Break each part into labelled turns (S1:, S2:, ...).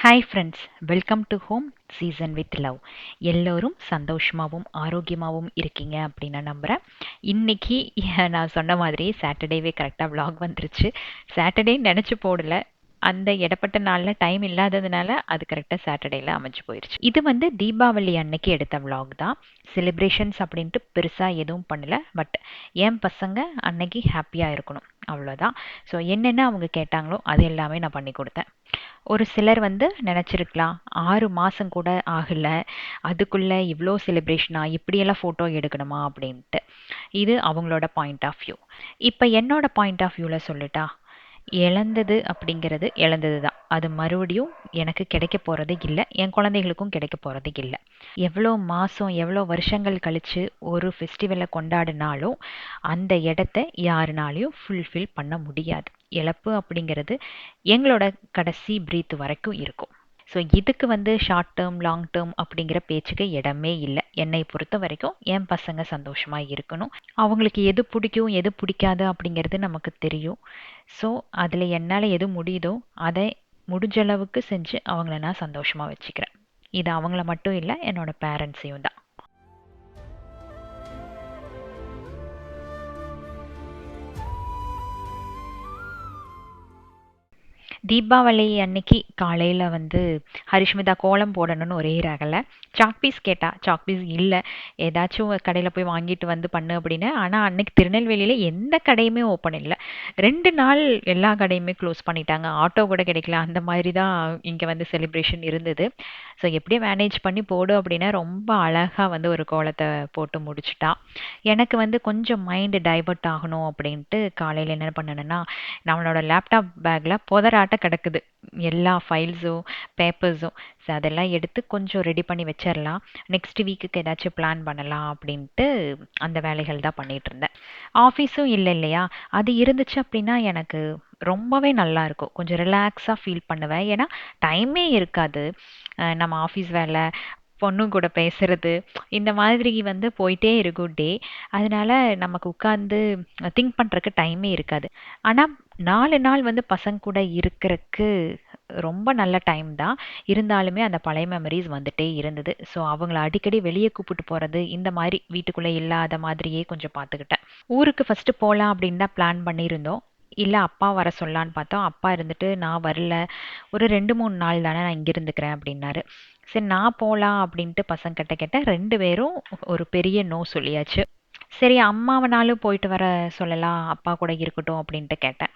S1: Hi friends, welcome to home season with love. எல்லோரும் சந்தோஷமாகவும் ஆரோக்கியமாகவும் இருக்கீங்க அப்படின்னு நான் நம்புகிறேன். இன்னைக்கு நான் சொன்ன மாதிரி சாட்டர்டேவே கரெக்டாக vlog வந்துருச்சு. சாட்டர்டே நினச்சி போடல, அந்த இடப்பட்ட நாளில் டைம் இல்லாததுனால அது கரெக்டாக சாட்டர்டேல அமைஞ்சு போயிடுச்சு. இது வந்து தீபாவளி அன்னைக்கு எடுத்த vlog தான். செலிப்ரேஷன்ஸ் அப்படின்ட்டு பெருசாக எதுவும் பண்ணல. பட் என் பசங்க அன்னைக்கு ஹாப்பியாக இருக்கணும், அவ்வளோதான். ஸோ என்னென்ன அவங்க கேட்டாங்களோ அது எல்லாமே நான் பண்ணி கொடுத்தேன். ஒரு சிலர் வந்து நினச்சிருக்கலாம், 6 மாதம் கூட ஆகலை, அதுக்குள்ளே இவ்வளோ செலிப்ரேஷனா, இப்படியெல்லாம் ஃபோட்டோ எடுக்கணுமா அப்படின்ட்டு. இது அவங்களோட பாயிண்ட் ஆஃப் வியூ. இப்போ என்னோட பாயிண்ட் ஆஃப் வியூவில் சொல்லட்டா, இழந்தது அப்படிங்கிறது இழந்தது தான். அது மறுபடியும் எனக்கு கிடைக்க போகிறது இல்லை, என் குழந்தைகளுக்கும் கிடைக்க போகிறது இல்லை. எவ்வளோ மாதம் எவ்வளோ வருஷங்கள் கழித்து ஒரு ஃபெஸ்டிவலை கொண்டாடினாலும் அந்த இடத்த யாருனாலையும் ஃபுல்ஃபில் பண்ண முடியாது. இழப்பு அப்படிங்கிறது எங்களோட கடைசி பிரீத் வரைக்கும் இருக்கும். ஸோ இதுக்கு வந்து ஷார்ட் டேர்ம் லாங் டேர்ம் அப்படிங்கிற பேச்சுக்கு இடமே இல்லை. என்னை பொறுத்த வரைக்கும் என் பசங்க சந்தோஷமாக இருக்கணும். அவங்களுக்கு எது பிடிக்கும் எது பிடிக்காது அப்படிங்கிறது நமக்கு தெரியும். ஸோ அதில் என்னால் எது முடியுதோ அதை முடிஞ்ச அளவுக்கு செஞ்சு அவங்கள நான் சந்தோஷமாக வச்சுக்கிறேன். இது அவங்கள மட்டும் இல்லை, என்னோட பேரண்ட்ஸையும் தான். தீபாவளி அன்னைக்கு காலையில் வந்து ஹரிஷ்மிதா கோலம் போடணும்னு ஒரே ரகலை. சாக் பீஸ் கேட்டா, சாக் பீஸ் இல்லை, ஏதாச்சும் கடையில் போய் வாங்கிட்டு வந்து பண்ணு அப்படின்னு. ஆனால் அன்னைக்கு திருநெல்வேலியில் எந்த கடையுமே ஓப்பன் இல்லை. 2 நாள் எல்லா கடையுமே க்ளோஸ் பண்ணிட்டாங்க, ஆட்டோ கூட கிடைக்கல. அந்த மாதிரி தான் இங்கே வந்து செலிப்ரேஷன் இருந்தது. ஸோ எப்படியும் மேனேஜ் பண்ணி போடு அப்படின்னா ரொம்ப அழகாக வந்து ஒரு கோலத்தை போட்டு முடிச்சிட்டா. எனக்கு வந்து கொஞ்சம் மைண்டு டைவர்ட் ஆகணும் அப்படின்ட்டு காலையில் என்ன பண்ணணுன்னா, நம்மளோட லேப்டாப் பேக்கில் புதராட்ட கிடக்குது எல்லா ஃபைல்ஸும் பேப்பர்ஸும். ஸோ அதெல்லாம் எடுத்து கொஞ்சம் ரெடி பண்ணி வச்சிடலாம், நெக்ஸ்ட் வீக்குக்கு ஏதாச்சும் பிளான் பண்ணலாம் அப்படின்ட்டு அந்த வேலைகள் தான் பண்ணிகிட்டு இருந்தேன். ஆஃபீஸும் இல்லை இல்லையா, அது இருந்துச்சு அப்படின்னா எனக்கு ரொம்பவே நல்லா இருக்கும், கொஞ்சம் ரிலாக்ஸாக ஃபீல் பண்ணுவேன். ஏன்னா டைமே இருக்காது. நம்ம ஆஃபீஸ் வேலை, பொண்ணு கூட பேசுறது, இந்த மாதிரி வந்து போயிட்டே இருக்கும் டே. அதனால நமக்கு உட்காந்து திங்க் பண்ணுறக்கு டைமே இருக்காது. ஆனால் 4 நாள் வந்து பசங்க கூட இருக்கிறதுக்கு ரொம்ப நல்ல டைம் தான். இருந்தாலுமே அந்த பழைய மெமரிஸ் வந்துட்டே இருந்தது. ஸோ அவங்கள அடிக்கடி வெளியே கூப்பிட்டு போகிறது, இந்த மாதிரி வீட்டுக்குள்ளே இல்லாத மாதிரியே கொஞ்சம் பார்த்துக்கிட்டேன். ஊருக்கு ஃபஸ்ட்டு போகலாம் அப்படின்னு தான் பிளான் பண்ணியிருந்தோம். இல்லை அப்பா வர சொல்லலான்னு பார்த்தோம். அப்பா இருந்துட்டு நான் வரல, ஒரு 2 3 நாள் தானே, நான் இங்கே இருந்துக்கிறேன் அப்படின்னாரு. சரி நான் போகலாம் அப்படின்ட்டு பசங்க கிட்ட கேட்டேன். 2 பேரும் ஒரு பெரிய நோ சொல்லியாச்சு. சரி அம்மாவனாலும் போயிட்டு வர சொல்லலாம், அப்பா கூட இருக்கட்டும் அப்படின்ட்டு கேட்டேன்.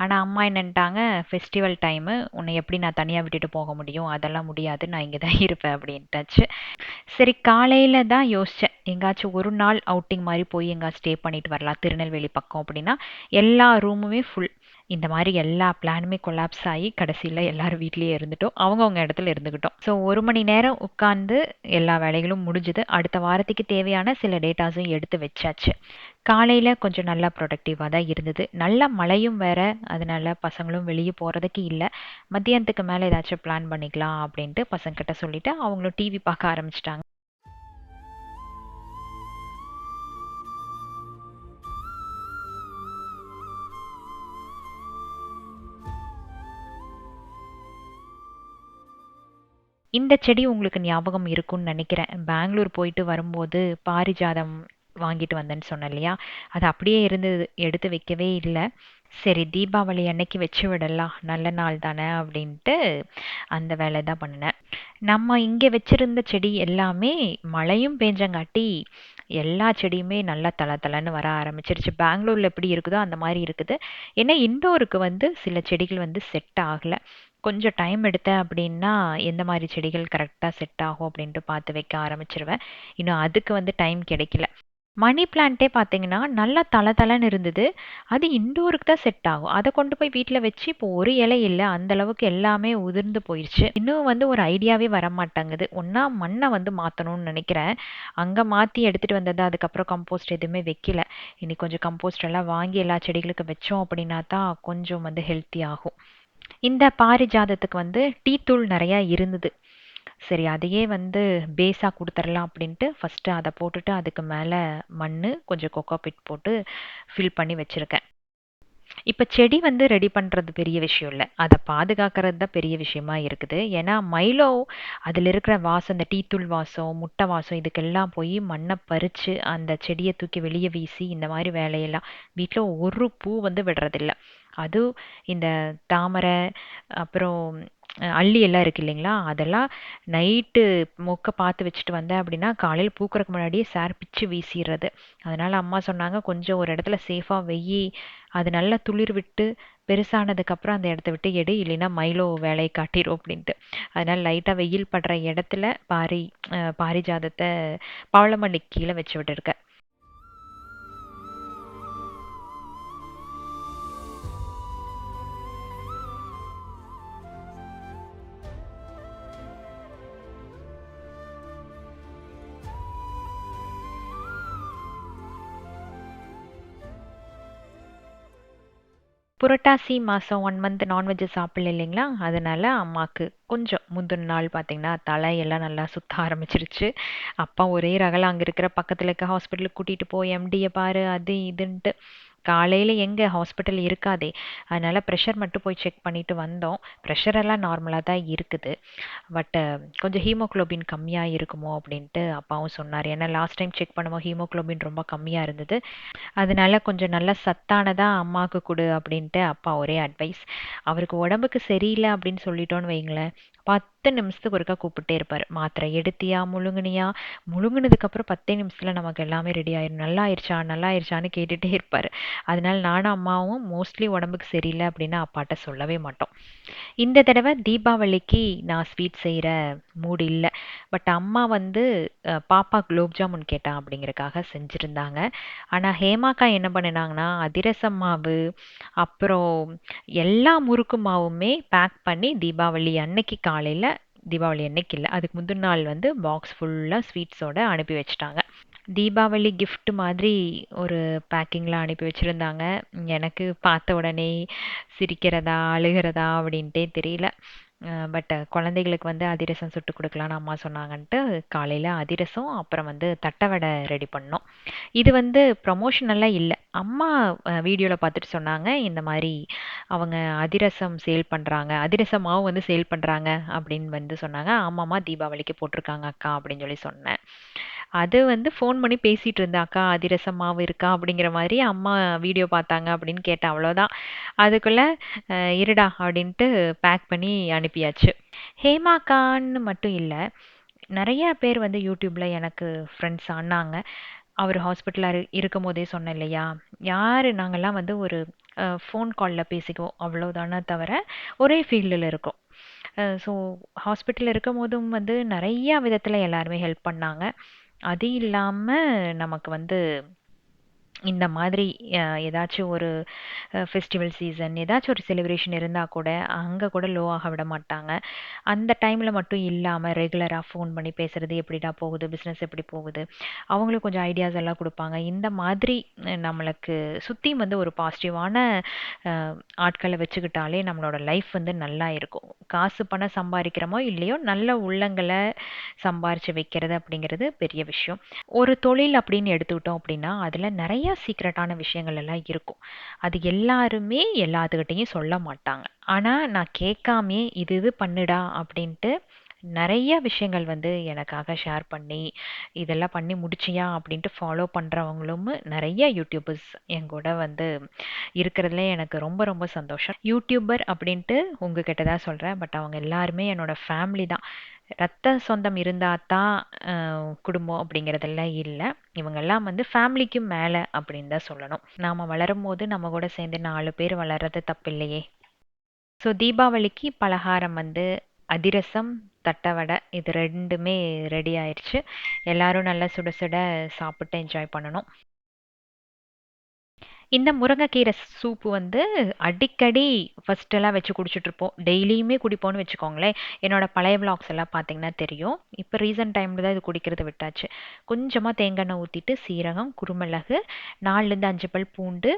S1: ஆனால் அம்மா என்னன்ட்டாங்க, ஃபெஸ்டிவல் டைமு, உன்னை எப்படி நான் தனியாக விட்டுட்டு போக முடியும், அதெல்லாம் முடியாது, நான் இங்கே தான் இருப்பேன் அப்படின்ட்டாச்சு. சரி காலையில் தான் யோசித்தேன், எங்காச்சும் ஒரு நாள் அவுட்டிங் மாதிரி போய் எங்கேயாச்சும் ஸ்டே பண்ணிட்டு வரலாம் திருநெல்வேலி பக்கம் அப்படின்னா. எல்லா ரூமுமே ஃபுல். இந்த மாதிரி எல்லா பிளானுமே கொலாப்ஸ் ஆகி கடைசியில் எல்லாரும் வீட்லேயே இருந்துட்டோம், அவங்கவுங்க இடத்துல இருந்துக்கிட்டோம். ஸோ 1 மணி நேரம் உட்காந்து எல்லா வேலைகளும் முடிஞ்சுது. அடுத்த வாரத்துக்கு தேவையான சில டேட்டாஸும் எடுத்து வச்சாச்சு. காலையில் கொஞ்சம் நல்லா ப்ரொடக்டிவாக தான் இருந்தது. நல்ல மழையும் வேற, அதனால பசங்களும் வெளியே போகிறதுக்கு இல்லை. மத்தியானத்துக்கு மேலே ஏதாச்சும் பிளான் பண்ணிக்கலாம் அப்படின்ட்டு பசங்கிட்ட சொல்லிவிட்டு அவங்களும் டிவி பார்க்க ஆரம்பிச்சிட்டாங்க. இந்த செடி உங்களுக்கு ஞாபகம் இருக்கும்னு நினைக்கிறேன். பெங்களூர் போயிட்டு வரும்போது பாரிஜாதம் வாங்கிட்டு வந்தேன்னு சொன்னேன் இல்லையா, அது அப்படியே இருந்தது, எடுத்து வைக்கவே இல்லை. சரி தீபாவளி அன்னைக்கு வச்சு விடலாம், நல்ல நாள் தானே அப்படின்ட்டு அந்த வேலை தான் பண்ணினேன். நம்ம இங்கே வச்சிருந்த செடி எல்லாமே மழையும் பேஞ்சங்காட்டி எல்லா செடியுமே நல்லா தலை தலைன்னு வர ஆரம்பிச்சிருச்சு. பெங்களூரில் எப்படி இருக்குதோ அந்த மாதிரி இருக்குது. ஏன்னா இண்டோருக்கு வந்து சில செடிகள் வந்து செட் ஆகலை. கொஞ்சம் டைம் எடுத்தேன் அப்படின்னா எந்த மாதிரி செடிகள் கரெக்டாக செட் ஆகும் அப்படின்ட்டு பார்த்து வைக்க ஆரம்பிச்சிருவேன். இன்னும் அதுக்கு வந்து டைம் கிடைக்கல. மணி பிளான்ட்டே பார்த்தீங்கன்னா நல்லா தலை தலைன்னு இருந்தது. அது இண்டோருக்கு தான் செட் ஆகும். அதை கொண்டு போய் வீட்டில் வச்சு இப்போ ஒரு இலை இல்லை, அந்த அளவுக்கு எல்லாமே உதிர்ந்து போயிடுச்சு. இன்னும் வந்து ஒரு ஐடியாவே வர மாட்டேங்குது. ஒன்றா மண்ணை வந்து மாற்றணும்னு நினைக்கிறேன். அங்கே மாற்றி எடுத்துகிட்டு வந்தது, அதுக்கப்புறம் கம்போஸ்ட் எதுவுமே வைக்கல. இனி கொஞ்சம் கம்போஸ்ட் எல்லாம் வாங்கி எல்லா செடிகளுக்கும் வச்சோம் அப்படின்னா தான் கொஞ்சம் வந்து ஹெல்த்தி ஆகும். இந்த பாரிஜாதத்துக்கு வந்து டீ தூள் நிறையா இருந்தது. சரி அதையே வந்து பேஸாக கொடுத்துடலாம் அப்படின்ட்டு ஃபஸ்ட்டு அதை போட்டுட்டு அதுக்கு மேலே மண், கொஞ்சம் கொக்கோ பிட் போட்டு ஃபில் பண்ணி வச்சுருக்கேன். இப்ப செடி வந்து ரெடி பண்றது பெரிய விஷயம் இல்ல. அத பாதுகாக்கிறது தான் பெரிய விஷயமா இருக்குது. ஏன்னா மைலோ அதுல இருக்கிற வாசம், இந்த டீ தூள் வாசம், முட்டை வாசம் இதுக்கெல்லாம் போய் மண்ண பறிச்சு அந்த செடிய தூக்கி வெளிய வீசி இந்த மாரி வேலையெல்லாம் வீட்ல ஒரு பூ வந்து விடுறதில்ல. அதுவும் இந்த தாமரை, அப்புறம் அல்லி எல்லாம் இருக்கு இல்லைங்களா? அதெல்லாம் நைட்டு மொக்க பார்த்து வச்சுட்டு வந்தேன் அப்படின்னா, காலையில பூக்கறக்கு முன்னாடியே சார் பிச்சு வீசிர்றது. அதனால அம்மா சொன்னாங்க, "கொஞ்சம் ஒரு இடத்துல சேஃபா வையி. அது நல்லா துளிர் விட்டு பெருசானதுக்கு அப்புறம் அந்த இடத்த விட்டு எடு. இல்லைன்னா மைலோ வேலைய காட்டிரும்" அப்படின்ட்டு. அதனால லைட்டா வெயில் படுற இடத்துல பாரிஜாதத்த பவளமல்லிக்கு கீழ வச்சு விட்டுருக்கேன். புரட்டாசி மாசம் 1 மந்த் நான்வெஜ் சாப்பிடல இல்லைங்களா? அதனால அம்மாக்கு கொஞ்சம் முந்தின நாள் பார்த்தீங்கன்னா, தலையெல்லாம் நல்லா சுத்த ஆரம்பிச்சிருச்சு. அப்பா ஒரே ரகள அங்க இருக்கிற பக்கத்துல இருக்க ஹாஸ்பிட்டலுக்கு கூட்டிட்டு போ, எம்டிய பாரு, அது இதுன்ட்டு. காலையில எங்க ஹாஸ்பிட்டல் இருக்காதே. அதனால பிரஷர் மட்டும் போய் செக் பண்ணிட்டு வந்தோம். பிரஷர் எல்லாம் நார்மலா தான் இருக்குது. பட் கொஞ்சம் ஹீமோகுளோபின் கம்மியா இருக்குமோ அப்படின்ட்டு அப்பாவும் சொன்னாரு. ஏன்னா லாஸ்ட் டைம் செக் பண்ணும்போது ஹீமோகுளோபின் ரொம்ப கம்மியா இருந்தது. அதனால கொஞ்சம் நல்ல சத்தானதா அம்மாக்கு குடு அப்படின்ட்டு அப்பா ஒரே அட்வைஸ். அவருக்கு உடம்புக்கு சரியில்லை அப்படின்னு சொல்லிட்டோன்னு வைங்களேன், 10 நிமிஷத்துக்கு ஒருக்கா கூப்பிட்டே இருப்பாரு. மாத்திரை எடுத்தியா, முழுங்குனியா, முழுங்குனதுக்கு அப்புறம் 10 நிமிஷத்துல நமக்கு எல்லாமே ரெடி ஆயிரும். நல்லா ஆயிருச்சா, நல்லா ஆயிருச்சான்னு கேட்டுட்டே இருப்பாரு. அதனால நானும் அம்மாவும் மோஸ்ட்லி உடம்புக்கு சரியில்லை அப்படின்னா அப்பாட்ட சொல்லவே மாட்டோம். இந்த தடவை தீபாவளிக்கு நான் ஸ்வீட் செய்கிற மூடு இல்லை. பட் அம்மா வந்து பாப்பா குலோப் ஜாமுன் கேட்டா அப்படிங்கறக்காக செஞ்சுருந்தாங்க. ஆனால் ஹேமாக்கா என்ன பண்ணினாங்கன்னா, அதிரசம் மாவு, அப்புறம் எல்லா முறுக்கு மாவுமே பேக் பண்ணி தீபாவளி அன்னைக்கு காலையில், தீபாவளி அன்னைக்கு இல்லை, அதுக்கு முந்தின நாள் வந்து பாக்ஸ் ஃபுல்லாக ஸ்வீட்ஸோட அனுப்பி வச்சுட்டாங்க. தீபாவளி கிஃப்ட் மாதிரி ஒரு பேக்கிங்ல அனுப்பி வச்சிருந்தாங்க. எனக்கு பார்த்த உடனே சிரிக்கிறதா, அழுகிறதா அப்படின்ட்டே தெரியல. பட் குழந்தைகளுக்கு வந்து அதிரசம் சுட்டு கொடுக்கலான்னு அம்மா சொன்னாங்கன்ட்டு காலையில் அதிரசம், அப்புறம் வந்து தட்டை வடை ரெடி பண்ணோம். இது வந்து ப்ரமோஷனல்லாம் இல்லை. அம்மா வீடியோவில் பார்த்துட்டு சொன்னாங்க, இந்த மாதிரி அவங்க அதிரசம் சேல் பண்ணுறாங்க, அதிரச மாவு வந்து சேல் பண்ணுறாங்க அப்படின்னு வந்து சொன்னாங்க. ஆமாம்மா, தீபாவளிக்கு போட்டிருக்காங்க அக்கா அப்படின்னு சொல்லி சொன்னேன். அது வந்து ஃபோன் பண்ணி பேசிட்டு இருந்தேன், அக்கா அதிரசம் மாவு இருக்கா அப்படிங்கிற மாதிரி. அம்மா வீடியோ பார்த்தாங்க அப்படின்னு கேட்டேன், அவ்வளோதான். அதுக்குள்ள இருடா அப்படின்ட்டு பேக் பண்ணி அனுப்பியாச்சு. ஹேமாக்கான்னு மட்டும் இல்லை, நிறைய பேர் வந்து யூடியூப்ல எனக்கு ஃப்ரெண்ட்ஸ் ஆனாங்க. அவர் ஹாஸ்பிட்டலில் இருக்கும் போதே சொன்னேன் இல்லையா, யார் நாங்கள்லாம் வந்து ஒரு ஃபோன் காலில் பேசிக்குவோம் அவ்வளோதானே தவிர ஒரே ஃபீல்டில் இருக்கோம். ஸோ ஹாஸ்பிட்டலில் இருக்கும் போதும் வந்து நிறைய விதத்தில் எல்லாருமே ஹெல்ப் பண்ணாங்க. அது இல்லாம நமக்கு வந்து இந்த மாதிரி ஏதாச்சும் ஒரு ஃபெஸ்டிவல் சீசன், ஏதாச்சும் ஒரு செலிப்ரேஷன் இருந்தா கூட, அங்க கூட லோ ஆக விட மாட்டாங்க. அந்த டைம்ல மட்டும் இல்லாம, ரெகுலரா ஃபோன் பண்ணி பேசுறது, "எப்படிடா போகுது? பிசினஸ் எப்படி போகுது?" அவங்களும் கொஞ்சம் ஐடியாஸ் எல்லாம் குடுப்பாங்க. இந்த மாதிரி நம்மளுக்கு சுத்தியும் வந்து ஒரு பாசிட்டிவான அ ஆட்கள வச்சுக்கிட்டாலே நம்மளோட லைஃப் வந்து நல்லா இருக்கும். காசு, பணம் சம்பாரிக்கிறோமோ இல்லையோ, நல்ல உள்ளங்கள சம்பாரிச்சு வைக்கிறது அப்படிங்கிறது பெரிய விஷயம். ஒரு தொழில் அப்படின்னு எடுத்துக்கிட்டோம் அப்படின்னா, அதுல நெறைய சீக்ரெட்டான விஷயங்கள் எல்லாம் இருக்கும். அது எல்லாருமே எல்லாத்துக்கிட்டயும் சொல்ல மாட்டாங்க. ஆனா, நான் கேட்காமயே இது இது பண்ணுடா அப்படின்ட்டு நெறைய விஷயங்கள் வந்து எனக்காக ஷேர் பண்ணி, இதெல்லாம் பண்ணி முடிச்சியா அப்படின்ட்டு ஃபாலோ பண்றவங்களும் நெறைய யூடியூபர்ஸ் என் கூட வந்து இருக்கிறதுல எனக்கு ரொம்ப ரொம்ப சந்தோஷம். யூடியூபர் அப்படின்ட்டு உங்ககிட்ட தான் சொல்றேன். பட் அவங்க எல்லாருமே என்னோட ஃபேமிலி தான். ரத்த சொந்தம் இருந்தா தான் குடும்பம் அப்படிங்கிறதெல்லாம் இல்ல. இவங்கெல்லாம் வந்து ஃபேமிலிக்கு மேல அப்படின்னு தான் சொல்லணும். நாம வளரும்போது நம்ம கூட சேர்ந்து 4 பேர் வளர்றது தப்பில்லையே! ஸோ தீபாவளிக்கு பலகாரம் வந்து அதிரசம், தட்ட வடை இது 2மே ரெடி ஆயிருச்சு. எல்லாரும் நல்லா சுட சுட சாப்பிட்டு என்ஜாய் பண்ணணும். இந்த முருங்கைக்கீரை சூப்பு வந்து அடிக்கடி ஃபர்ஸ்ட்டெல்லாம் வச்சு குடிச்சிட்ருப்போம். டெய்லியுமே குடிப்போம்னு வச்சுக்கோங்களேன். என்னோட பழைய விளாக்ஸ் எல்லாம் பார்த்தீங்கன்னா தெரியும். இப்போ ரீசென்ட் டைம்ல தான் இது குடிக்கிறத விட்டாச்சு. கொஞ்சமா தேங்காய் எண்ணெய் ஊத்திட்டு, சீரகம், குருமிளகு, 4லேருந்து 5 பல் பூண்டு,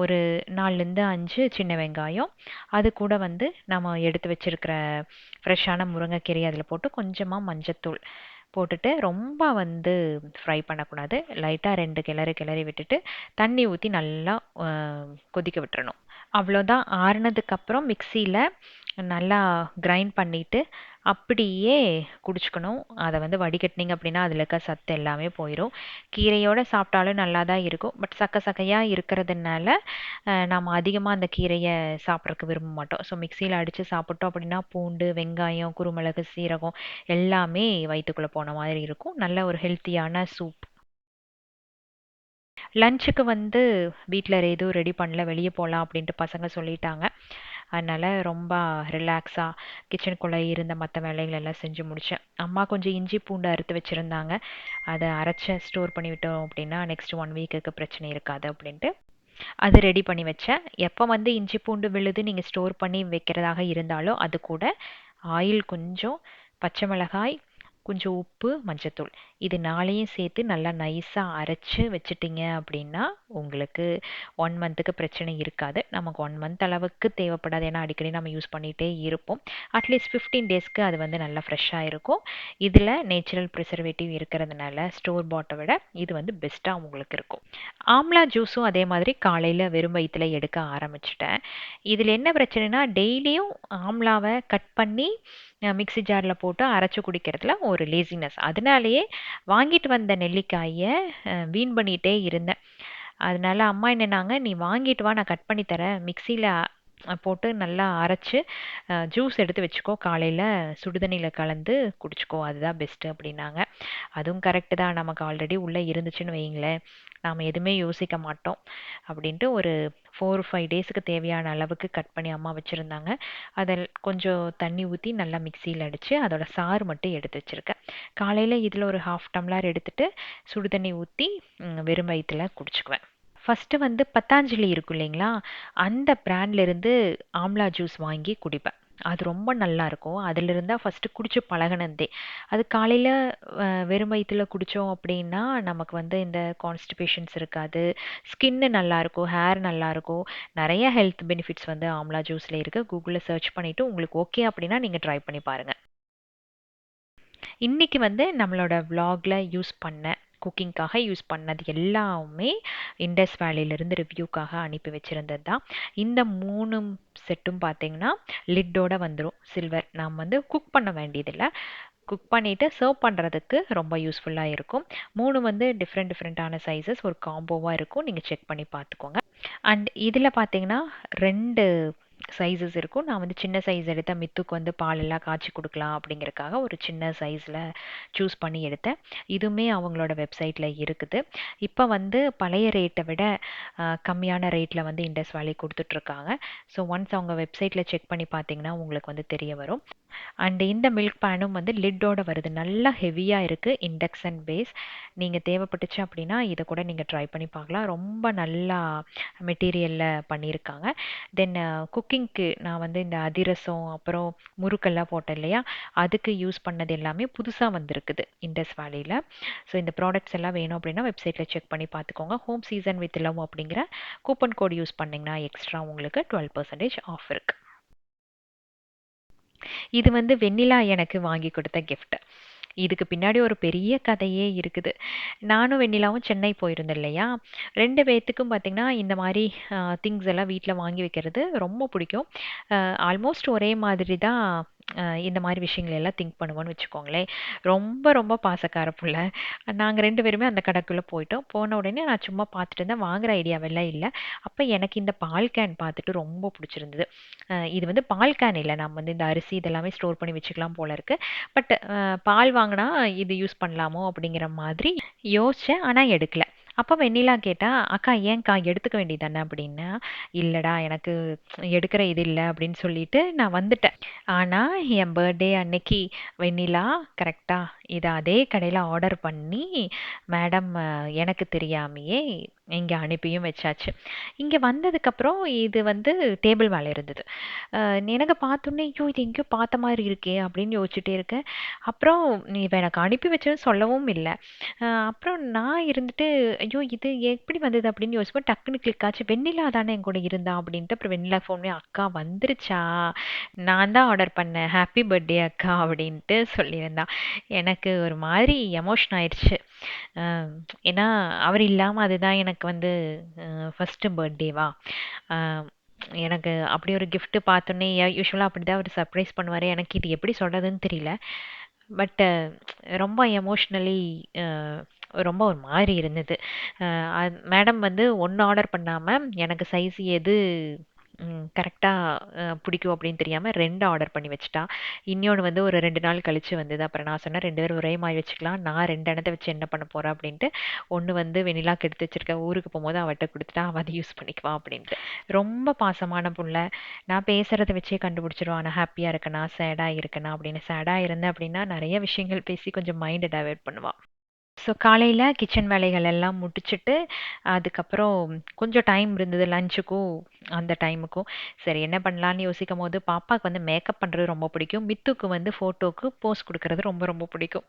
S1: ஒரு 4லேருந்து 5 சின்ன வெங்காயம், அது கூட வந்து நம்ம எடுத்து வச்சிருக்கிற ஃப்ரெஷ்ஷான முருங்கைக்கீரைய அதில போட்டு கொஞ்சமா மஞ்சத்தூள், போட்டுட்டு ரொம்ப வந்து ஃப்ரை பண்ணக்கூடாது. லைட்டாக 2 கிளறு கிளறி விட்டுட்டு தண்ணி ஊற்றி நல்லா கொதிக்க விட்டுறணும். அவ்வளோதான். ஆறுனதுக்கப்புறம் மிக்ஸியில் நல்லா கிரைண்ட் பண்ணிட்டு அப்படியே குடிச்சுக்கணும். அதை வந்து வடிகட்டினீங்க அப்படின்னா அதில் இருக்க சத்து எல்லாமே போயிடும். கீரையோடு சாப்பிட்டாலும் நல்லா தான் இருக்கும். பட் சக்க சக்கையாக இருக்கிறதுனால நம்ம அதிகமாக அந்த கீரையை சாப்பிட்றதுக்கு விரும்ப மாட்டோம். ஸோ மிக்சியில் அடித்து சாப்பிட்டோம் அப்படின்னா பூண்டு, வெங்காயம், குருமிளகு, சீரகம் எல்லாமே வயிற்றுக்குள்ளே போன மாதிரி இருக்கும். நல்ல ஒரு ஹெல்த்தியான சூப். லஞ்சுக்கு வந்து வீட்டில் எதுவும் ரெடி பண்ணல, வெளியே போகலாம் அப்படின்ட்டு பசங்க சொல்லிட்டாங்க. அதனால் ரொம்ப ரிலாக்ஸாக கிச்சனுக்குள்ளே இருந்த மற்ற வேலைகள் எல்லாம் செஞ்சு முடித்தேன். அம்மா கொஞ்சம் இஞ்சி பூண்டு அறுத்து வச்சுருந்தாங்க. அதை அரைச்சி ஸ்டோர் பண்ணி விட்டோம் அப்படின்னா நெக்ஸ்ட் 1 வீக்குக்கு பிரச்சனை இருக்காது அப்படின்ட்டு அது ரெடி பண்ணி வச்சேன். எப்போ வந்து இஞ்சி பூண்டு விழுது நீங்கள் ஸ்டோர் பண்ணி வைக்கிறதாக இருந்தாலும் அது கூட ஆயில் கொஞ்சம், பச்சை மிளகாய், கொஞ்சம் உப்பு, மஞ்சத்தூள் இது 4யும் சேர்த்து நல்லா நைஸாக அரைச்சி வச்சிட்டிங்க அப்படின்னா உங்களுக்கு 1 மந்த்துக்கு பிரச்சனை இருக்காது. நமக்கு 1 மந்த் அளவுக்கு தேவைப்படாது. ஏன்னா அடிக்கடி நம்ம யூஸ் பண்ணிகிட்டே இருப்போம். அட்லீஸ்ட் 15 டேஸ்க்கு அது வந்து நல்லா ஃப்ரெஷ்ஷாக இருக்கும். இதில் நேச்சுரல் ப்ரிசர்வேட்டிவ் இருக்கிறதுனால ஸ்டோர் பாட்டை விட இது வந்து பெஸ்ட்டாக உங்களுக்கு இருக்கும். ஆம்லா ஜூஸும் அதே மாதிரி காலையில் வெறும் வயிற்றுல எடுக்க ஆரம்பிச்சிட்டேன். இதில் என்ன பிரச்சனைனா டெய்லியும் ஆம்லாவை கட் பண்ணி மிக்ஸி ஜாரில் போட்டு அரைச்சி குடிக்கிறதுல ஒரு லேசினஸ். அதனாலேயே வாங்கிட்டு வந்த நெல்லிக்காயை வீண் பண்ணிகிட்டே இருந்தேன். அதனால அம்மா என்னன்னாங்க, நீ வாங்கிட்டு வா, நான் கட் பண்ணி தரேன், மிக்சியில் போட்டு நல்லா அரைச்சி ஜூஸ் எடுத்து வச்சுக்கோ, காலையில் சுடுதண்ணியில் கலந்து குடிச்சிக்கோ, அதுதான் பெஸ்ட்டு அப்படின்னாங்க. அதுவும் கரெக்டு தான். நமக்கு ஆல்ரெடி உள்ளே இருந்துச்சுன்னு வைங்களேன், நாம் எதுவுமே யோசிக்க மாட்டோம். அப்படின்ட்டு ஒரு 4-5 டேஸுக்கு தேவையான அளவுக்கு கட் பண்ணி அம்மா வச்சுருந்தாங்க. அதில் கொஞ்சம் தண்ணி ஊற்றி நல்லா மிக்சியில் அடித்து அதோட சாறு மட்டும் எடுத்து வச்சுருக்கேன். காலையில் இதில் ஒரு 1/2 டம்ளர் எடுத்துகிட்டு சுடுதண்ணி ஊற்றி வெறும் வயிற்றுல குடிச்சுக்குவேன். ஃபஸ்ட்டு வந்து பத்தாஞ்சலி இருக்கும் இல்லைங்களா, அந்த பிராண்ட்லேருந்து ஆம்லா ஜூஸ் வாங்கி குடிப்பேன். அது ரொம்ப நல்லாயிருக்கும். அதிலிருந்து தான் ஃபஸ்ட்டு குடிச்சு பழகுனதே. அது காலையில் வெறும் வயிற்றுல குடித்தோம் அப்படின்னா நமக்கு வந்து இந்த கான்ஸ்டிபேஷன்ஸ் இருக்காது. ஸ்கின்னு நல்லாயிருக்கும், ஹேர் நல்லாயிருக்கும். நிறைய ஹெல்த் பெனிஃபிட்ஸ் வந்து ஆம்லா ஜூஸில் இருக்குது. கூகுளில் சர்ச் பண்ணிவிட்டு உங்களுக்கு ஓகே அப்படின்னா நீங்கள் ட்ரை பண்ணி பாருங்கள். இன்னைக்கு வந்து நம்மளோட vlogல யூஸ் பண்ண குக்கிங்காக யூஸ் பண்ணது எல்லாமே இண்டஸ் வேலியிலிருந்து ரிவ்யூக்காக அனுப்பி வச்சுருந்தது தான். இந்த 3 செட்டும் பார்த்தீங்கன்னா லிட்டோட வந்துடும், சில்வர். நாம் வந்து குக் பண்ண வேண்டியதில்லை. குக் பண்ணிவிட்டு சர்வ் பண்ணுறதுக்கு ரொம்ப யூஸ்ஃபுல்லாக இருக்கும். 3 வந்து டிஃப்ரெண்ட்டான சைஸஸ் ஒரு காம்போவாக இருக்கும். நீங்கள் செக் பண்ணி பார்த்துக்கோங்க. அண்ட் இதில் பார்த்தீங்கன்னா 2 சைஸஸ் இருக்கும். நான் வந்து சின்ன சைஸ் எடுத்தேன். மித்துக்கு வந்து பாலெல்லாம் காய்ச்சி கொடுக்கலாம் அப்படிங்கிறக்காக ஒரு சின்ன சைஸில் சூஸ் பண்ணி எடுத்தேன். இதுவுமே அவங்களோட வெப்சைட்டில் இருக்குது. இப்போ வந்து பழைய ரேட்டை விட கம்மியான ரேட்டில் வந்து இண்டஸ் வேலி கொடுத்துட்ருக்காங்க. ஸோ ஒன்ஸ் அவங்க வெப்சைட்டில் செக் பண்ணி பார்த்தீங்கன்னா உங்களுக்கு வந்து தெரிய வரும். அண்ட் இந்த மில்க் பேனும் வந்து லிட்டோட வருது. நல்லா ஹெவியாக இருக்குது, இண்டக்ஷன் பேஸ். நீங்கள் தேவைப்பட்டுச்சு அப்படின்னா இதை கூட நீங்கள் ட்ரை பண்ணி பார்க்கலாம். ரொம்ப நல்லா மெட்டீரியலில் பண்ணியிருக்காங்க. தென் குக்கிங்க்கு நான் வந்து இந்த அதிரசம் அப்புறம் முறுக்கெல்லாம் போட்டேன் இல்லையா, அதுக்கு யூஸ் பண்ணது எல்லாமே புதுசாக வந்திருக்குது இண்டஸ் வேலியில். ஸோ இந்த ப்ராடக்ட்ஸ் எல்லாம் வேணும் அப்படின்னா வெப்சைட்டில் செக் பண்ணி பார்த்துக்கோங்க. ஹோம் சீசன் வித் லவ் அப்படிங்கிற கூப்பன் கோட் யூஸ் பண்ணிங்கன்னா எக்ஸ்ட்ரா உங்களுக்கு 12% ஆஃப் இருக்குது. இது வந்து வெண்ணிலா எனக்கு வாங்கி கொடுத்த கிஃப்ட். இதுக்கு பின்னாடி ஒரு பெரிய கதையே இருக்குது. நானும் வெண்ணிலாவும் சென்னை போயிருந்தோம் இல்லையா, 2 பேத்துக்கும் பார்த்திங்கன்னா இந்த மாதிரி திங்ஸ் எல்லாம் வீட்டில் வாங்கி வைக்கிறது ரொம்ப பிடிக்கும். ஆல்மோஸ்ட் ஒரே மாதிரி தான் இந்த மாதிரி விஷயங்கள் எல்லாம் திங்க் பண்ணுவோன்னு வச்சுக்கோங்களேன். ரொம்ப ரொம்ப பாசக்கார புள்ள. நாங்கள் 2 பேருமே அந்த கடைக்குள்ளே போயிட்டோம். போன உடனே நான் சும்மா பார்த்துட்டு இருந்தேன், வாங்குற ஐடியாவெல்லாம் இல்லை. அப்போ எனக்கு இந்த பால் கேன் பார்த்துட்டு ரொம்ப பிடிச்சிருந்தது. இது வந்து பால் கேன் இல்லை, நம்ம வந்து இந்த அரிசி இதெல்லாமே ஸ்டோர் பண்ணி வச்சுக்கலாம் போல இருக்கு. பட் பால் வாங்கினா இது யூஸ் பண்ணலாமோ அப்படிங்கிற மாதிரி யோசித்தேன், ஆனால் எடுக்கல. அப்போ வெண்ணிலா கேட்டா, அக்கா ஏன்க்கா எடுத்துக்க வேண்டியதானே அப்படின்னா, இல்லைடா எனக்கு எடுக்கிற இது இல்லை அப்படின்னு சொல்லிட்டு நான் வந்துட்டேன். ஆனால் என் பர்த்டே அன்னைக்கு வெண்ணிலா கரெக்டாக இதை அதே கடையில் ஆர்டர் பண்ணி மேடம் எனக்கு தெரியாமையே இங்கே அனுப்பியும் வச்சாச்சு. இங்கே வந்ததுக்கப்புறம் இது வந்து டேபிள் மேலே இருந்தது. எனக்கு பார்த்தோன்னே ஐயோ இது எங்கேயோ பார்த்த மாதிரி இருக்கே அப்படின்னு யோசிச்சுட்டே இருக்கேன். அப்புறம் இவ எனக்கு அனுப்பி வச்சதுன்னு சொல்லவும் இல்லை. அப்புறம் நான் இருந்துட்டு ஐயோ இது எப்படி வந்தது அப்படின்னு யோசிப்போம். டக்குன்னு கிளிக் ஆச்சு, வெண்ணிலா தானே என் கூட இருந்தா அப்படின்ட்டு. அப்புறம் வெண்ணிலா ஃபோன் பண்ணி அக்கா வந்துருச்சா, நான் தான் ஆர்டர் பண்ணேன், ஹாப்பி பர்த்டே அக்கா அப்படின்ட்டு சொல்லியிருந்தான். எனக்கு எனக்கு ஒரு மாதிரி எமோஷன் ஆயிடுச்சு. அ ஏன்னா, அவர் இல்லாம அதுதான் எனக்கு வந்து ஃபர்ஸ்ட்டு பர்த்டேவா. அ எனக்கு அப்படி ஒரு கிஃப்ட் பார்த்தோனே யூசுவலா அப்படிதான் அவரு சர்ப்ரைஸ் பண்ணுவாரு. எனக்கு இது எப்படி சொல்றதுன்னு தெரியல. பட் ரொம்ப எமோஷ்னலி அ ரொம்ப ஒரு மாரி இருந்தது. அ மேடம் வந்து 1 ஆர்டர் பண்ணாம, எனக்கு சைஸ் எது கரெக்ட்டா பிடிக்கும் அப்படின்னு தெரியாம 2 ஆர்டர் பண்ணி வச்சுட்டா. இன்னொன்னு வந்து ஒரு 2 நாள் கழிச்சு வந்தது. அப்புறம் நான் சொன்னேன் 2 பேரும் ஒரே மாரி வச்சுக்கலாம். நான் 2 எண்ணத்த வச்சு என்ன பண்ண போறேன் அப்படின்ட்டு, ஒண்ணு வந்து வெண்ணிலாக்கு எடுத்து வச்சிருக்கேன். ஊருக்கு போம்போது அவட்ட குடுத்துட்டா, அவ அத யூஸ் பண்ணிக்குவா அப்படின்ட்டு. ரொம்ப பாசமான புள்ள. நான் பேசுறத வச்சே கண்டுபிடிச்சிருவா. நான் ஹேப்பியா இருக்கேனா, சேடா இருக்கேனா அப்படின்னு. சேடா இருந்தேன் அப்படின்னா, நெறைய விஷயங்கள் பேசி கொஞ்சம் மைண்ட டைவர்ட் பண்ணுவா. ஸோ காலையில கிச்சன் வேலைகள் எல்லாம் முடிச்சுட்டு, அதுக்கப்புறம் கொஞ்சம் டைம் இருந்தது லஞ்சுக்கும், அந்த டைமுக்கும். சரி என்ன பண்ணலான்னு யோசிக்கும்போது, பாப்பாக்கு வந்து மேக்கப் பண்றது ரொம்ப பிடிக்கும். மித்துக்கு வந்து ஃபோட்டோக்கு போஸ் குடுக்குறது ரொம்ப ரொம்ப பிடிக்கும்.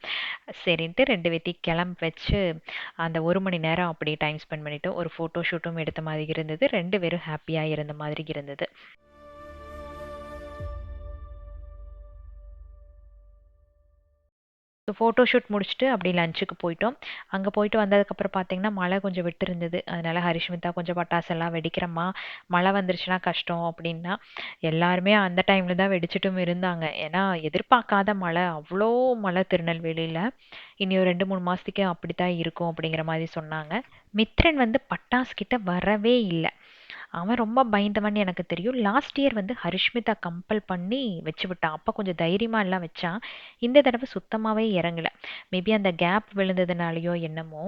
S1: சரின்ட்டு 2 பேத்தையும் கிளம்ப வச்சு, அந்த 1 மணி நேரம் அப்படியே டைம் ஸ்பெண்ட் பண்ணிட்டு, ஒரு ஃபோட்டோ ஷூட்டும் எடுத்த மாதிரி இருந்தது. 2 பேரும் ஹேப்பியா இருந்த மாதிரி இருந்தது. ஸோ ஃபோட்டோ ஷூட் முடிச்சுட்டு அப்படியே லஞ்சுக்கு போயிட்டோம். அங்கே போயிட்டு வந்ததுக்கப்புறம் பார்த்தீங்கன்னா, மழை கொஞ்சம் விட்டுருந்தது. அதனால ஹரிஷ்மிதா கொஞ்சம் பட்டாசெல்லாம் வெடிக்கிறம்மா, மழை வந்துருச்சுன்னா கஷ்டம் அப்படின்னா, எல்லாருமே அந்த டைம்ல தான் வெடிச்சிட்டும் இருந்தாங்க. ஏன்னா எதிர்பார்க்காத மழை, அவ்வளோ மழை திருநெல்வேலியில. இனி ஒரு 2, 3 மாசத்துக்கு அப்படித்தான் இருக்கும் அப்படிங்கிற மாதிரி சொன்னாங்க. மித்ரன் வந்து பட்டாசு கிட்ட வரவே இல்ல. அவன் ரொம்ப பயந்தவன்னு எனக்கு தெரியும். லாஸ்ட் இயர் வந்து ஹரிஷ்மிதா கம்பல் பண்ணி வச்சு விட்டான். அப்ப கொஞ்சம் தைரியமா எல்லாம் வச்சான். இந்த தடவை சுத்தமாவே இறங்கல. மேபி அந்த கேப் விழுந்ததுனாலயோ என்னமோ,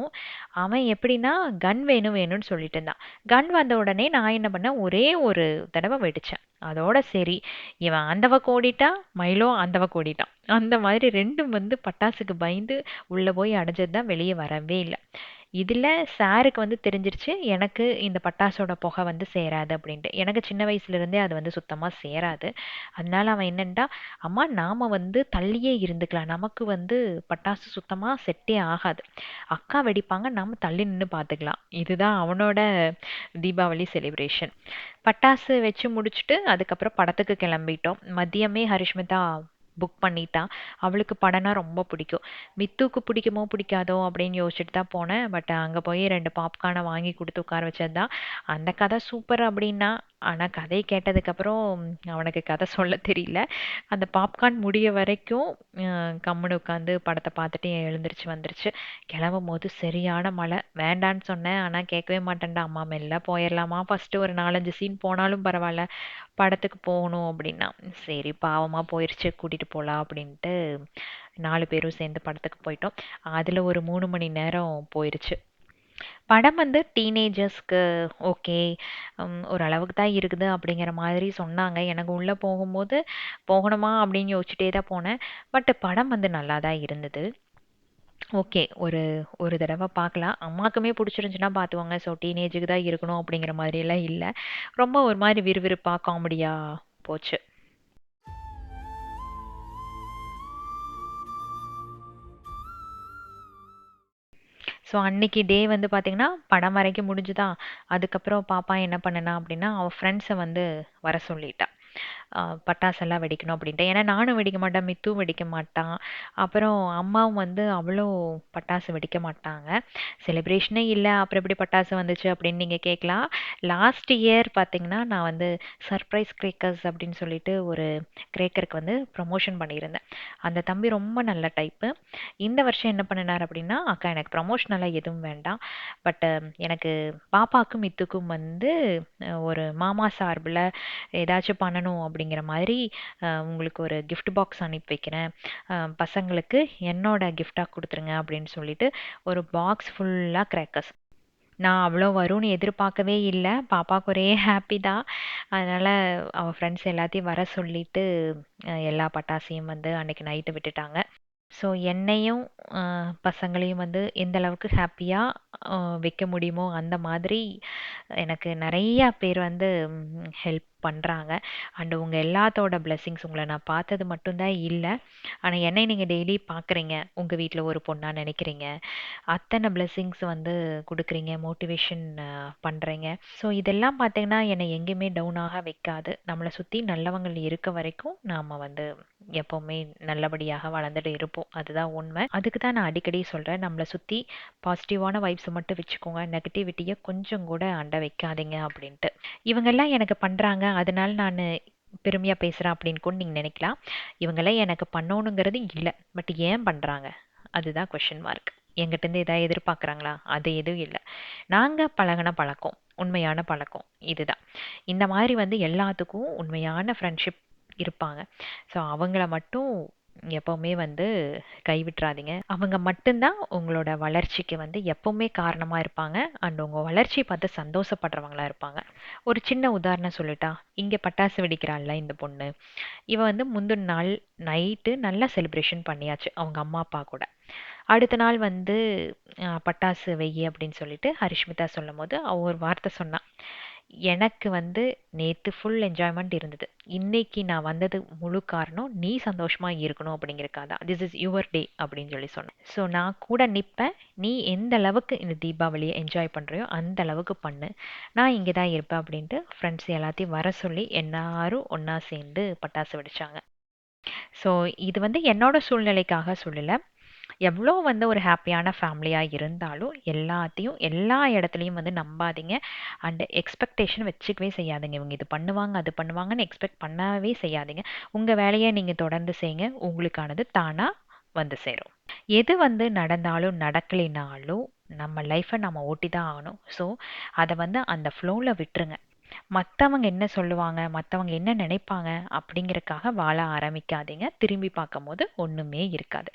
S1: அவன் எப்படின்னா கன் வேணும் வேணும்னு சொல்லிட்டு இருந்தான். கன் வந்த உடனே நான் என்ன பண்ணேன், ஒரே ஒரு தடவை வெடிச்சேன். அதோட சரி, இவன் அந்த பக்கம் ஓடிட்டான், மயிலோ அந்த பக்கம் ஓடிட்டான். அந்த மாதிரி ரெண்டும் வந்து பட்டாசுக்கு பயந்து உள்ள போய் அடைஞ்சது தான், வெளியே வரவே இல்ல. இதுல சாருக்கு வந்து தெரிஞ்சிருச்சு எனக்கு இந்த பட்டாசோட புகை வந்து சேராது அப்படின்ட்டு. எனக்கு சின்ன வயசுல இருந்தே அது வந்து சுத்தமா சேராது. அதனால அவன் என்னன்டா, அம்மா நாம வந்து தள்ளியே இருந்துக்கலாம், நமக்கு வந்து பட்டாசு சுத்தமா செட்டே ஆகாது, அக்கா வெடிப்பாங்க நாம தள்ளி நின்று பார்த்துக்கலாம். இதுதான் அவனோட தீபாவளி செலிப்ரேஷன். பட்டாசு வச்சு முடிச்சுட்டு அதுக்கப்புறம் படத்துக்கு கிளம்பிட்டோம். மதியமே ஹரிஷ்மிதா புக் பண்ணிட்டா. அவளுக்கு படம்னா ரொம்ப பிடிக்கும். மித்துக்கு பிடிக்குமோ பிடிக்காதோ அப்படின்னு யோசிச்சுட்டு தான் போனேன். பட் அங்கே போய் 2 பாப்கார்னை வாங்கி கொடுத்து உட்கார வச்சது தான். அந்த கதை சூப்பர் அப்படின்னா, ஆனால் கதை கேட்டதுக்கப்புறம் அவனுக்கு கதை சொல்ல தெரியல. அந்த பாப்கார்ன் முடிய வரைக்கும் கம்முன்னு உட்காந்து படத்தை பார்த்துட்டு எழுந்திரிச்சு வந்துருச்சு. கிளம்பும் போது சரியான மழை. வேண்டான்னு சொன்னேன், ஆனால் கேட்கவே மாட்டேன்டா. அம்மா மெல்ல போயிடலாமா, ஃபர்ஸ்ட் ஒரு 4, 5 சீன் போனாலும் பரவாயில்ல, படத்துக்கு போகணும் அப்படின்னா. சரி பாவமா போயிருச்சு, கூட்டிட்டு போலாம் அப்படின்ட்டு 4 பேரும் சேர்ந்து படத்துக்கு போயிட்டோம். அதுல ஒரு 3 மணி நேரம் போயிருச்சு. படம் வந்து டீனேஜர்ஸ்க்கு ஓகே, ஓரளவுக்கு தான் இருக்குது அப்படிங்கிற மாதிரி சொன்னாங்க. எனக்கு உள்ள போகும்போது போகணுமா அப்படின்னு யோசிச்சுட்டே தான் போனேன். பட் படம் வந்து நல்லா தான் இருந்தது. ஓகே, ஒரு ஒரு தடவை பார்க்கலாம். அம்மாக்குமே பிடிச்சிருந்துச்சுன்னா பார்த்துவாங்க. ஸோ டீனேஜுக்கு தான் இருக்கணும் அப்படிங்கிற மாதிரியெல்லாம் இல்லை. ரொம்ப ஒரு மாதிரி விறுவிறுப்பா காமெடியா போச்சு. ஸோ அன்னைக்கு டே வந்து பார்த்தீங்கன்னா, படம் வரைக்கும் முடிஞ்சுதா. அதுக்கப்புறம் பாப்பா என்ன பண்ணுனா அப்படின்னா, அவ ஃப்ரெண்ட்ஸை வந்து வர சொல்லிட்டா. பட்டாசெல்லாம் வெடிக்கணும் அப்படின்ட்டு. ஏன்னா நானும் வெடிக்க மாட்டேன், மித்தும் வெடிக்க மாட்டான். அப்புறம் அம்மாவும் வந்து அவ்வளோ பட்டாசு வெடிக்க மாட்டாங்க. செலிப்ரேஷனே இல்லை, அப்புறம் எப்படி பட்டாசு வந்துச்சு அப்படின்னு நீங்கள் கேட்கலாம். லாஸ்ட் இயர் பார்த்தீங்கன்னா, நான் வந்து சர்ப்ரைஸ் கிரேக்கர்ஸ் அப்படின்னு சொல்லிட்டு ஒரு கிரேக்கருக்கு வந்து ப்ரமோஷன் பண்ணியிருந்தேன். அந்த தம்பி ரொம்ப நல்ல டைப்பு. இந்த வருஷம் என்ன பண்ணினார் அப்படின்னா, அக்கா எனக்கு ப்ரமோஷனலாக எதுவும் வேண்டாம், பட் எனக்கு பாப்பாக்கும் மித்துக்கும் வந்து ஒரு மாமா சார்பில் ஏதாச்சும் பண்ணணும் அப்படிங்கிற மாதிரி உங்களுக்கு ஒரு gift பாக்ஸ் அனுப்பி வைக்கிறேன், பசங்களுக்கு என்னோட கிஃப்டாக கொடுத்துருங்க அப்படின்னு சொல்லிட்டு ஒரு பாக்ஸ் ஃபுல்லாக கிராக்கர்ஸ். நான் அவ்வளோ வரும்னு எதிர்பார்க்கவே இல்லை. பாப்பாவுக்கு ஒரே ஹாப்பி தான். அதனால அவள் ஃப்ரெண்ட்ஸ் எல்லாத்தையும் வர சொல்லிட்டு எல்லா பட்டாசையும் வந்து அன்னைக்கு நைட்டு விட்டுட்டாங்க. ஸோ என்னையும் பசங்களையும் வந்து எந்த அளவுக்கு ஹாப்பியாக வைக்க முடியுமோ அந்த மாதிரி எனக்கு நிறையா பேர் வந்து ஹெல்ப் பண்ணுறாங்க. அண்ட் உங்கள் எல்லாத்தோட பிளெஸ்ஸிங்ஸ் உங்களை நான் பார்த்தது மட்டும்தான் இல்லை. ஆனால் என்னை நீங்கள் டெய்லி பார்க்குறீங்க, உங்கள் வீட்டில் ஒரு பொண்ணாக நினைக்கிறீங்க, அத்தனை பிளெஸ்ஸிங்ஸ் வந்து கொடுக்குறீங்க, மோட்டிவேஷன் பண்ணுறீங்க. ஸோ இதெல்லாம் பார்த்தீங்கன்னா என்னை எங்கேயுமே டவுனாக வைக்காது. நம்மளை சுற்றி நல்லவங்கள் இருக்க வரைக்கும் நாம் வந்து எப்போவுமே நல்லபடியாக வளர்ந்துட்டு இருப்போம். அதுதான் உண்மை. அதுக்கு தான் நான் அடிக்கடி சொல்கிறேன், நம்மளை சுற்றி பாசிட்டிவான வைப்ஸை மட்டும் வச்சுக்கோங்க, நெகட்டிவிட்டியை கொஞ்சம் கூட அண்ட வைக்காதீங்க அப்படின்ட்டு. இவங்கெல்லாம் எனக்கு பண்ணுறாங்க அதனால நான் பெருமையாக பேசுகிறேன் அப்படின்னு கூட நீங்கள் நினைக்கலாம். இவங்கெல்லாம் எனக்கு பண்ணணுங்கிறது இல்லை, பட் ஏன் பண்ணுறாங்க, அதுதான் கொஷின் மார்க். எங்கிட்டேருந்து எதாவது எதிர்பார்க்குறாங்களா, அது எதுவும் இல்லை. நாங்கள் பழகின பழக்கம், உண்மையான பழக்கம் இதுதான். இந்த மாதிரி வந்து எல்லாத்துக்கும் உண்மையான ஃப்ரெண்ட்ஷிப் இருப்பாங்க. ஸோ அவங்கள மட்டும் எப்பவுமே வந்து கைவிட்றாதீங்க. அவங்க மட்டும்தான் உங்களோட வளர்ச்சிக்கு வந்து எப்பவுமே காரணமாக இருப்பாங்க. அண்ட் உங்கள் வளர்ச்சியை பார்த்து சந்தோஷப்படுறவங்களா இருப்பாங்க. ஒரு சின்ன உதாரணம் சொல்லட்டா, இங்கே பட்டாசு வெடிக்கிறாள்ல இந்த பொண்ணு, இவ வந்து முந்தின நாள் நைட்டு நல்லா செலிப்ரேஷன் பண்ணியாச்சு அவங்க அம்மா அப்பா கூட. அடுத்த நாள் வந்து பட்டாசு வெய்யி அப்படின்னு சொல்லிட்டு ஹரிஷ்மிதா சொல்லும் போது அவ ஒரு வார்த்தை சொன்னான், எனக்கு வந்து நேற்று ஃபுல் என்ஜாய்மெண்ட் இருந்தது, இன்னைக்கு நான் வந்தது முழு காரணம் நீ சந்தோஷமா இருக்கணும் அப்படிங்கிறக்காக தான், திஸ் இஸ் யுவர் டே அப்படின்னு சொல்லி சொன்னேன். ஸோ நான் கூட நிற்பேன், நீ எந்த அளவுக்கு இந்த தீபாவளியை என்ஜாய் பண்ணுறியோ அந்த அளவுக்கு பண்ணு, நான் இங்கே தான் இருப்பேன் அப்படின்ட்டு ஃப்ரெண்ட்ஸ் எல்லாத்தையும் வர சொல்லி எல்லாரும் ஒன்றா சேர்ந்து பட்டாசு வெடிச்சாங்க. ஸோ இது வந்து என்னோட சூழ்நிலைக்காக சொல்லலை. எவ்வளோ வந்து ஒரு ஹாப்பியான ஃபேமிலியாக இருந்தாலும் எல்லாத்தையும் எல்லா இடத்துலையும் வந்து நம்பாதீங்க. அண்ட் எக்ஸ்பெக்டேஷன் வச்சுக்கவே செய்யாதீங்க. இவங்க இது பண்ணுவாங்க அது பண்ணுவாங்கன்னு எக்ஸ்பெக்ட் பண்ணவே செய்யாதீங்க. உங்கள் வேலையை நீங்கள் தொடர்ந்து செய்யுங்க, உங்களுக்கானது தானாக வந்து சேரும். எது வந்து நடந்தாலும் நடக்கலைனாலும் நம்ம லைஃப்பை நம்ம ஓட்டி தான் ஆகணும். ஸோ அதை வந்து அந்த ஃப்ளோவில் விட்டுருங்க. மற்றவங்க என்ன சொல்லுவாங்க, மற்றவங்க என்ன நினைப்பாங்க அப்படிங்கறக்காக வாழ ஆரம்பிக்காதீங்க. திரும்பி பார்க்கும்போது ஒன்றுமே இருக்காது.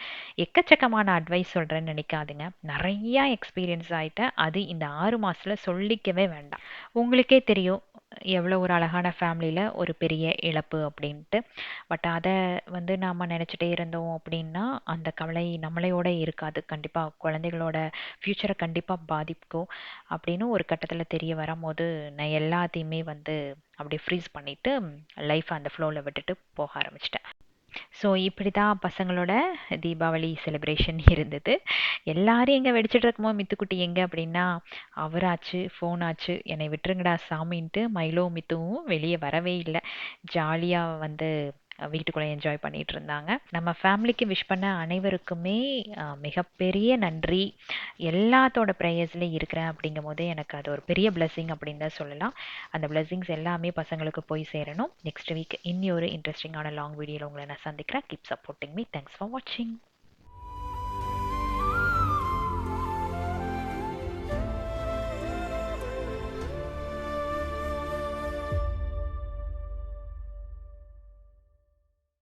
S1: எக்கச்சக்கமான அட்வைஸ் சொல்கிறேன்னு நினைக்காதீங்க, நிறையா எக்ஸ்பீரியன்ஸ் ஆகிட்டேன். அது இந்த 6 மாதத்தில் சொல்லிக்கவே வேண்டாம். உங்களுக்கே தெரியும் எவ்வளோ ஒரு அழகான ஃபேமிலியில் ஒரு பெரிய இழப்பு அப்படின்ட்டு. பட் அதை வந்து நாம் நினச்சிட்டே இருந்தோம் அப்படின்னா அந்த கவலை நம்மளையோட இருக்காது. கண்டிப்பாக குழந்தைகளோட ஃப்யூச்சரை கண்டிப்பாக பாதிக்கும் அப்படின்னு ஒரு கட்டத்தில் தெரிய வரும்போது நான் எல்லாத்தையுமே வந்து அப்படியே ஃப்ரீஸ் பண்ணிவிட்டு லைஃப்பை அந்த ஃப்ளோவில் விட்டுட்டு போக ஆரம்பிச்சிட்டேன். ஸோ இப்படி தான் பசங்களோட தீபாவளி செலிப்ரேஷன் இருந்தது. எல்லாரும் எங்கே வெடிச்சிட்டு இருக்கும்போது மித்துக்குட்டி எங்கே அப்படின்னா, அவராச்சு ஃபோன் ஆச்சு என்னை விட்டுருங்கடா சாமின்ட்டு மயிலோ மித்துவும் வெளியே வரவே இல்லை. ஜாலியாக வந்து வீட்டுக்குள்ளே என்ஜாய் பண்ணிட்டு இருந்தாங்க. நம்ம ஃபேமிலிக்கு விஷ் பண்ண அனைவருக்குமே மிகப்பெரிய நன்றி. எல்லாத்தோட ப்ரேயர்ஸ்லேயும் இருக்கிறேன் அப்படிங்கும் போது எனக்கு அது ஒரு பெரிய பிளெஸிங் அப்படின்னு தான் சொல்லலாம். அந்த பிளெஸிங்ஸ் எல்லாமே பசங்களுக்கு போய் சேரணும். நெக்ஸ்ட் வீக் இன்னி ஒரு இன்ட்ரெஸ்டிங்கான லாங் வீடியோவில் உங்களை நான் சந்திக்கிறேன். Keep supporting me. Thanks for வாட்சிங்.